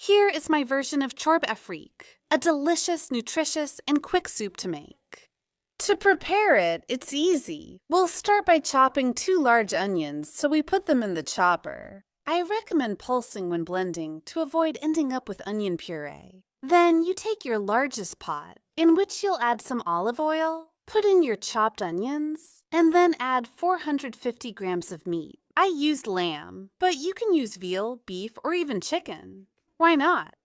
Here is my version of Chorba Frik, a delicious, nutritious, and quick soup to make. To prepare it, it's easy. We'll start by chopping 2 large onions, so we put them in the chopper. I recommend pulsing when blending to avoid ending up with onion puree. Then you take your largest pot, in which you'll add some olive oil, put in your chopped onions, and then add 450 grams of meat. I used lamb, but you can use veal, beef, or even chicken. Why not?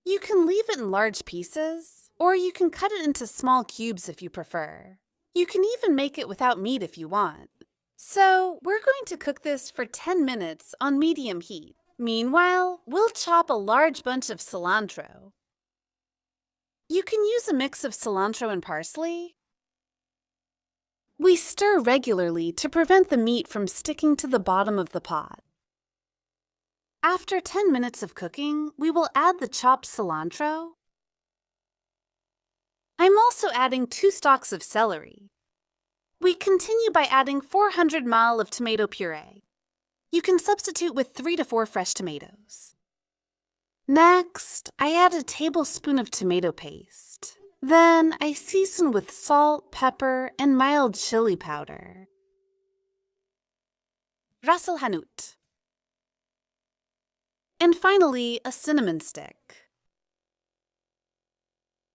You can leave it in large pieces, or you can cut it into small cubes if you prefer. You can even make it without meat if you want. So, we're going to cook this for 10 minutes on medium heat. Meanwhile, we'll chop a large bunch of cilantro. You can use a mix of cilantro and parsley. We stir regularly to prevent the meat from sticking to the bottom of the pot. After 10 minutes of cooking, we will add the chopped cilantro. I'm also adding 2 stalks of celery. We continue by adding 400 ml of tomato puree. You can substitute with 3 to 4 fresh tomatoes. Next, I add a tablespoon of tomato paste. Then I season with salt, pepper, and mild chili powder. Ras el hanout. And finally, a cinnamon stick.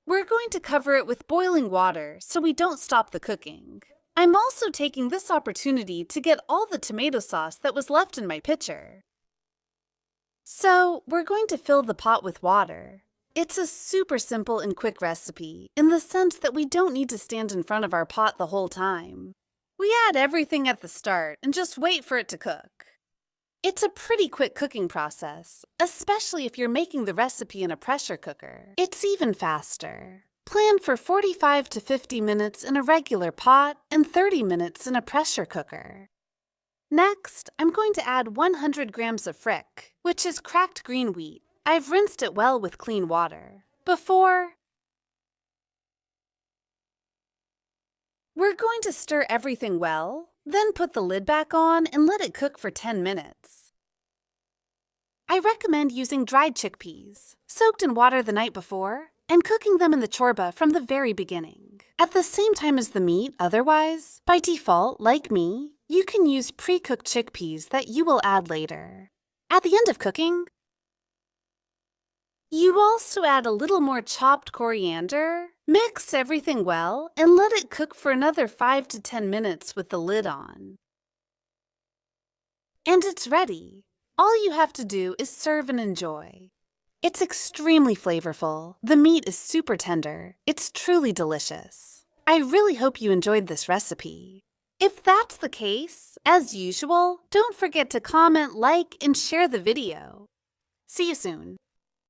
We're going to cover it with boiling water so we don't stop the cooking. I'm also taking this opportunity to get all the tomato sauce that was left in my pitcher. So, we're going to fill the pot with water. It's a super simple and quick recipe in the sense that we don't need to stand in front of our pot the whole time. We add everything at the start and just wait for it to cook. It's a pretty quick cooking process, especially if you're making the recipe in a pressure cooker. It's even faster. Plan for 45 to 50 minutes in a regular pot and 30 minutes in a pressure cooker. Next, I'm going to add 100 grams of Frik, which is cracked green wheat. I've rinsed it well with clean water. We're going to stir everything well, then put the lid back on and let it cook for 10 minutes. I recommend using dried chickpeas, soaked in water the night before, and cooking them in the chorba from the very beginning. At the same time as the meat, otherwise, by default, like me, you can use pre-cooked chickpeas that you will add later. At the end of cooking, you also add a little more chopped coriander, mix everything well, and let it cook for another 5 to 10 minutes with the lid on. And it's ready. All you have to do is serve and enjoy. It's extremely flavorful. The meat is super tender. It's truly delicious. I really hope you enjoyed this recipe. If that's the case, as usual, don't forget to comment, like, and share the video. See you soon.